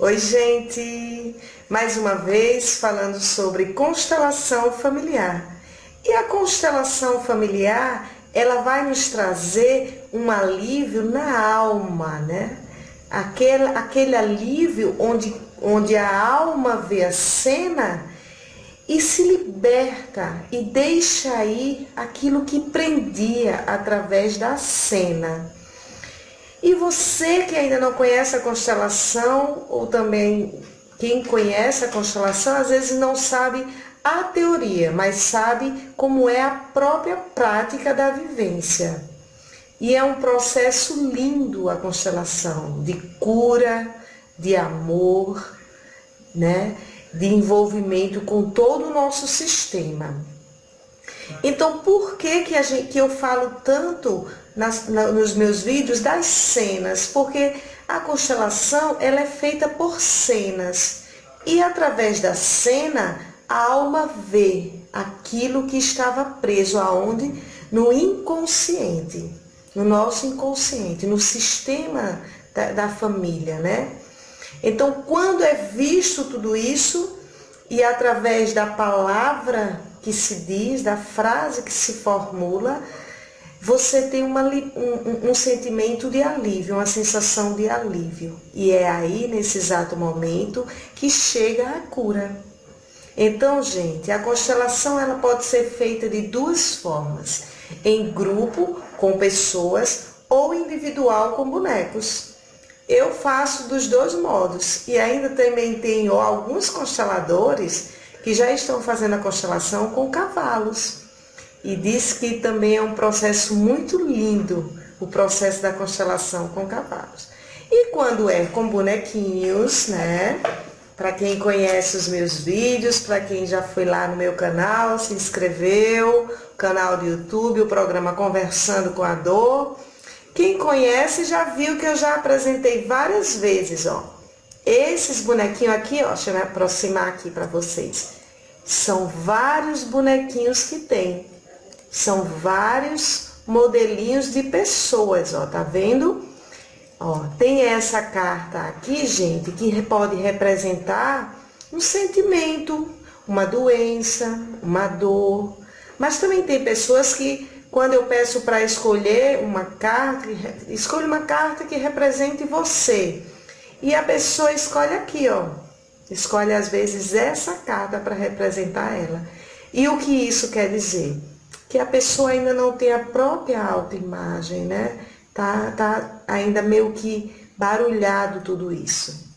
Oi, gente! Mais uma vez falando sobre constelação familiar. E a constelação familiar, ela vai nos trazer um alívio na alma, né? Aquele alívio onde a alma vê a cena e se liberta e deixa ir aquilo que prendia através da cena. E você que ainda não conhece a constelação, ou também quem conhece a constelação, às vezes não sabe a teoria, mas sabe como é a própria prática da vivência. E é um processo lindo a constelação, de cura, de amor, né? De envolvimento com todo o nosso sistema. Então, por que eu falo tanto nos meus vídeos das cenas? Porque a constelação ela é feita por cenas. E através da cena, a alma vê aquilo que estava preso aonde? No inconsciente, no nosso inconsciente, no sistema da família, né? Então, quando é visto tudo isso, e através da palavra que se diz, da frase que se formula, você tem um sentimento de alívio, uma sensação de alívio. E é aí, nesse exato momento, que chega a cura. Então, gente, a constelação ela pode ser feita de duas formas. Em grupo, com pessoas, ou individual, com bonecos. Eu faço dos dois modos. E ainda também tenho alguns consteladores que já estão fazendo a constelação com cavalos. E diz que também é um processo muito lindo, o processo da constelação com cavalos. E quando é com bonequinhos, né? Para quem conhece os meus vídeos, para quem já foi lá no meu canal, se inscreveu, canal do YouTube, o programa Conversando com a Dor. Quem conhece já viu que eu já apresentei várias vezes, ó. Esses bonequinhos aqui, ó, deixa eu me aproximar aqui para vocês. São vários bonequinhos que tem. São vários modelinhos de pessoas, ó, tá vendo? Ó, tem essa carta aqui, gente, que pode representar um sentimento, uma doença, uma dor. Mas também tem pessoas que, quando eu peço para escolher uma carta, escolha uma carta que represente você. E a pessoa escolhe aqui, ó. Escolhe às vezes essa carta para representar ela. E o que isso quer dizer? Que a pessoa ainda não tem a própria autoimagem, né? Tá ainda meio que barulhado tudo isso.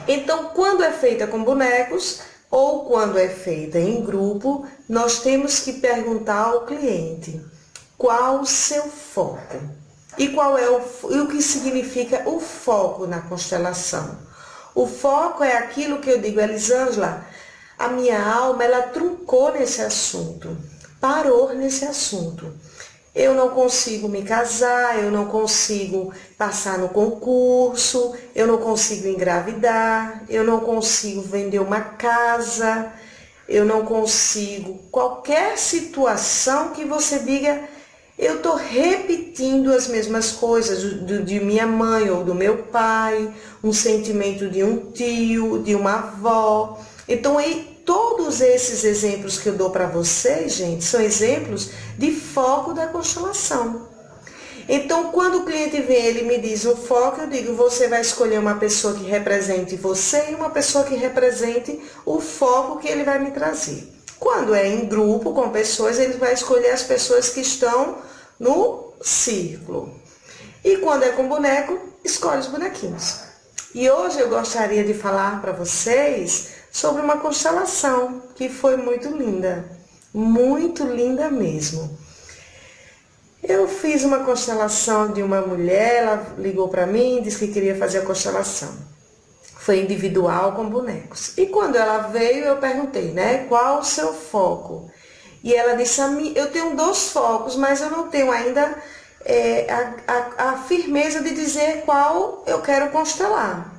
Então, quando é feita com bonecos ou quando é feita em grupo, nós temos que perguntar ao cliente qual o seu foco e o que significa o foco na constelação. O foco é aquilo que eu digo, Elisângela, a minha alma ela truncou nesse assunto, parou nesse assunto. Eu não consigo me casar, eu não consigo passar no concurso, eu não consigo engravidar, eu não consigo vender uma casa, eu não consigo. Qualquer situação que você diga, eu estou repetindo as mesmas coisas de minha mãe ou do meu pai, um sentimento de um tio, de uma avó. Então, todos esses exemplos que eu dou para vocês, gente, são exemplos de foco da constelação. Então, quando o cliente vem, ele me diz o foco, eu digo, você vai escolher uma pessoa que represente você e uma pessoa que represente o foco que ele vai me trazer. Quando é em grupo, com pessoas, ele vai escolher as pessoas que estão no círculo. E quando é com boneco, escolhe os bonequinhos. E hoje eu gostaria de falar para vocês sobre uma constelação que foi muito linda mesmo. Eu fiz uma constelação de uma mulher, ela ligou para mim, disse que queria fazer a constelação. Foi individual com bonecos. E quando ela veio, eu perguntei, né, qual o seu foco? E ela disse a mim, eu tenho 2 focos, mas eu não tenho ainda a firmeza de dizer qual eu quero constelar.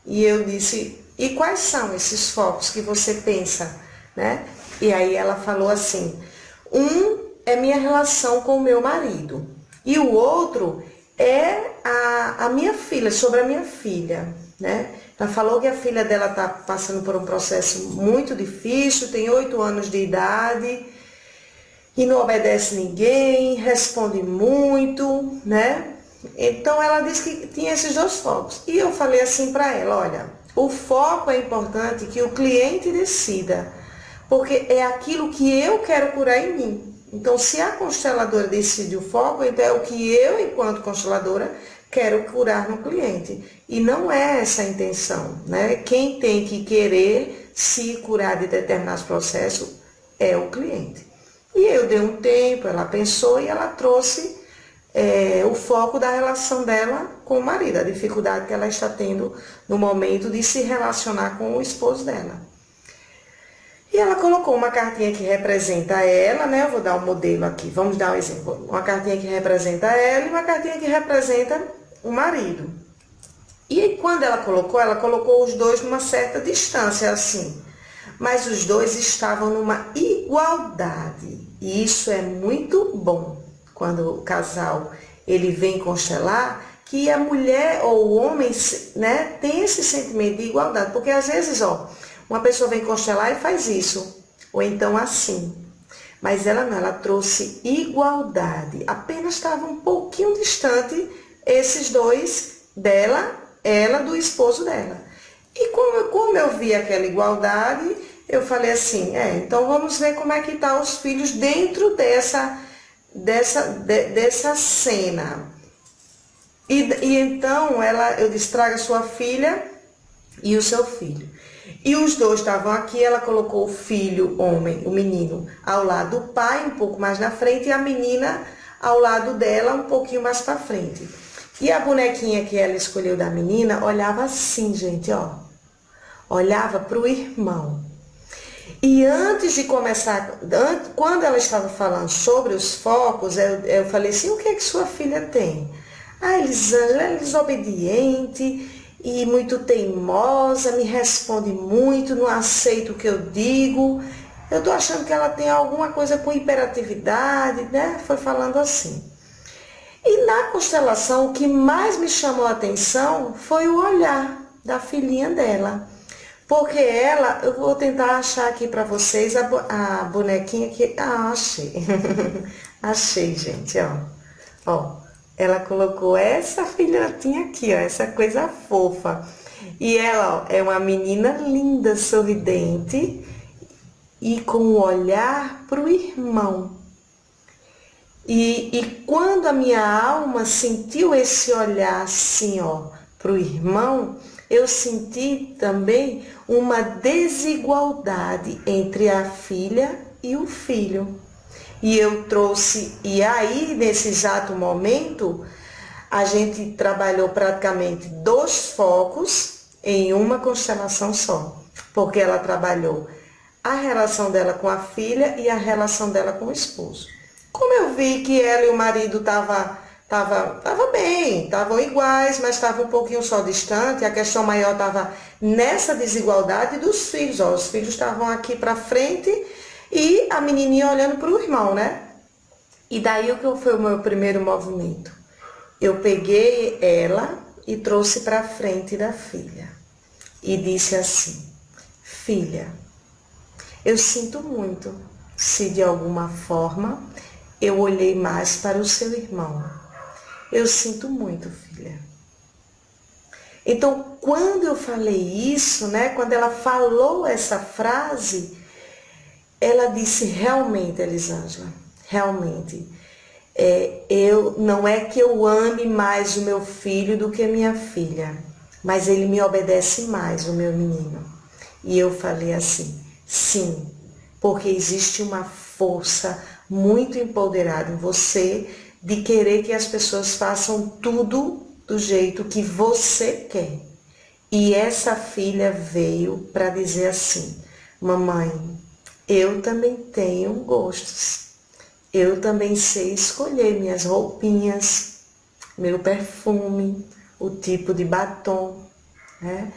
E eu disse, e quais são esses focos que você pensa, né? E aí ela falou assim, um é minha relação com o meu marido, e o outro é a minha filha, sobre a minha filha, né? Ela falou que a filha dela está passando por um processo muito difícil, tem 8 anos de idade e não obedece ninguém, responde muito, né? Então ela disse que tinha esses 2 focos. E eu falei assim para ela, olha, o foco é importante que o cliente decida, porque é aquilo que eu quero curar em mim. Então, se a consteladora decide o foco, então é o que eu, enquanto consteladora, quero curar no cliente. E não é essa a intenção, né? Quem tem que querer se curar de determinados processos é o cliente. E eu dei um tempo, ela pensou e ela trouxe o foco da relação dela com o marido, a dificuldade que ela está tendo no momento de se relacionar com o esposo dela. E ela colocou uma cartinha que representa ela, né? Eu vou dar um modelo aqui, vamos dar um exemplo. Uma cartinha que representa ela e uma cartinha que representa o marido. E aí, quando ela colocou os 2 numa certa distância, assim. Mas os 2 estavam numa igualdade. E isso é muito bom, quando o casal ele vem constelar, que a mulher ou o homem, né, tem esse sentimento de igualdade. Porque às vezes, uma pessoa vem constelar e faz isso, ou então assim. Mas ela não, ela trouxe igualdade. Apenas estava um pouquinho distante esses 2 dela, ela do esposo dela. E como eu vi aquela igualdade, eu falei assim, então vamos ver como é que tá os filhos dentro dessa cena. E então eu disse, traga sua filha e o seu filho. E os 2 estavam aqui, ela colocou o filho, homem, o menino, ao lado do pai, um pouco mais na frente, e a menina ao lado dela, um pouquinho mais para frente. E a bonequinha que ela escolheu da menina, olhava assim, gente, olhava para o irmão. E antes de começar, quando ela estava falando sobre os focos, eu falei assim, o que é que sua filha tem? Elisângela é desobediente e muito teimosa, me responde muito, não aceita o que eu digo. Eu tô achando que ela tem alguma coisa com hiperatividade, né? Foi falando assim. E na constelação, o que mais me chamou a atenção foi o olhar da filhinha dela. Porque ela, eu vou tentar achar aqui para vocês a bonequinha que... achei. Achei, gente, ela colocou essa filhotinha aqui, essa coisa fofa. E ela, é uma menina linda, sorridente e com um olhar para o irmão. E quando a minha alma sentiu esse olhar assim, para o irmão, eu senti também uma desigualdade entre a filha e o filho. E eu trouxe, e aí nesse exato momento, a gente trabalhou praticamente 2 focos em uma constelação só. Porque ela trabalhou a relação dela com a filha e a relação dela com o esposo. Como eu vi que ela e o marido estavam bem, estavam iguais, mas estavam um pouquinho só distante, a questão maior estava nessa desigualdade dos filhos. Os filhos estavam aqui para frente e a menininha olhando para o irmão, né? E daí o que foi o meu primeiro movimento? Eu peguei ela e trouxe para frente da filha e disse assim, filha, eu sinto muito se de alguma forma eu olhei mais para o seu irmão. Eu sinto muito, filha. Então, quando eu falei isso, né, quando ela falou essa frase, ela disse, realmente, Elisângela, realmente, não é que eu ame mais o meu filho do que a minha filha, mas ele me obedece mais, o meu menino. E eu falei assim, sim, porque existe uma força muito empoderada em você de querer que as pessoas façam tudo do jeito que você quer. E essa filha veio para dizer assim, mamãe, eu também tenho gostos. Eu também sei escolher minhas roupinhas, meu perfume, o tipo de batom, né?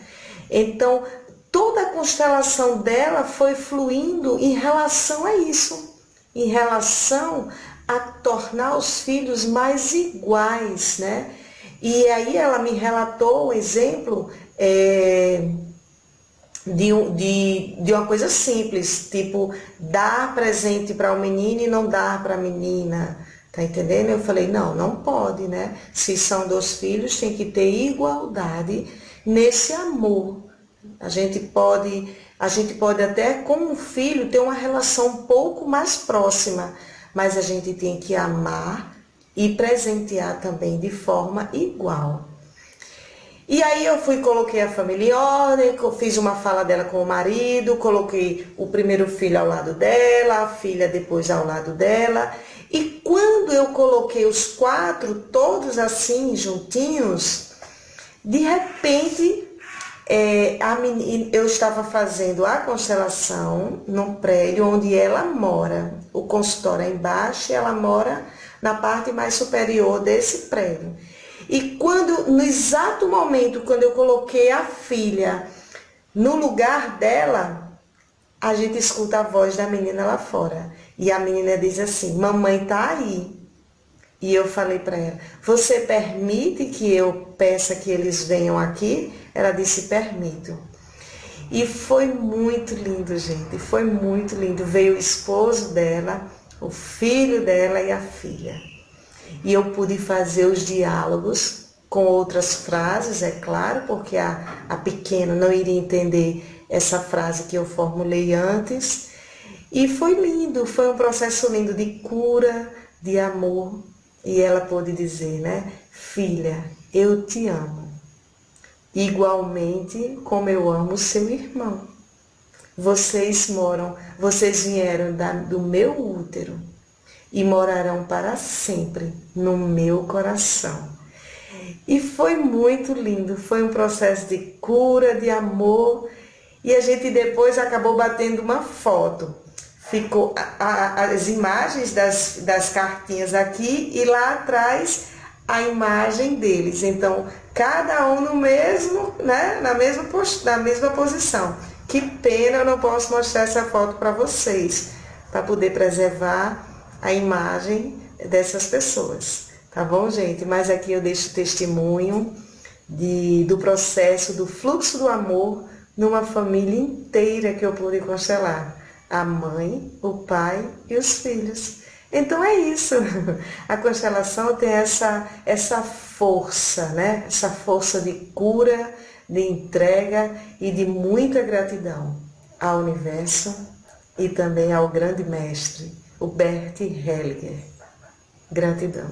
Então, toda a constelação dela foi fluindo em relação a isso, em relação a tornar os filhos mais iguais, né? E aí ela me relatou um exemplo de uma coisa simples, tipo dar presente para o menino e não dar para a menina, tá entendendo? Eu falei, não, não pode, né? Se são dois filhos, tem que ter igualdade nesse amor. A gente pode até com um filho ter uma relação um pouco mais próxima, mas a gente tem que amar e presentear também de forma igual. E aí eu coloquei a família em ordem, fiz uma fala dela com o marido, coloquei o primeiro filho ao lado dela, a filha depois ao lado dela. E quando eu coloquei os quatro, todos assim, juntinhos, de repente eu estava fazendo a constelação num prédio onde ela mora. O consultório é embaixo e ela mora na parte mais superior desse prédio. E no exato momento, quando eu coloquei a filha no lugar dela, a gente escuta a voz da menina lá fora. E a menina diz assim, mamãe tá aí. E eu falei para ela, você permite que eu peça que eles venham aqui? Ela disse, permito. E foi muito lindo, gente, foi muito lindo. Veio o esposo dela, o filho dela e a filha. E eu pude fazer os diálogos com outras frases, é claro, porque a pequena não iria entender essa frase que eu formulei antes. E foi lindo, foi um processo lindo de cura, de amor. E ela pôde dizer, né? Filha, eu te amo, igualmente como eu amo seu irmão. Vocês vieram do meu útero e morarão para sempre no meu coração. E foi muito lindo, foi um processo de cura, de amor, e a gente depois acabou batendo uma foto. Ficou as imagens das cartinhas aqui e lá atrás a imagem deles. Então, cada um no mesmo, né, na mesma posição. Que pena eu não posso mostrar essa foto para vocês, para poder preservar a imagem dessas pessoas. Tá bom, gente? Mas aqui eu deixo testemunho do processo, do fluxo do amor numa família inteira que eu pude constelar. A mãe, o pai e os filhos. Então é isso. A constelação tem essa força, né? Essa força de cura, de entrega e de muita gratidão ao universo e também ao grande mestre, o Bert Hellinger. Gratidão.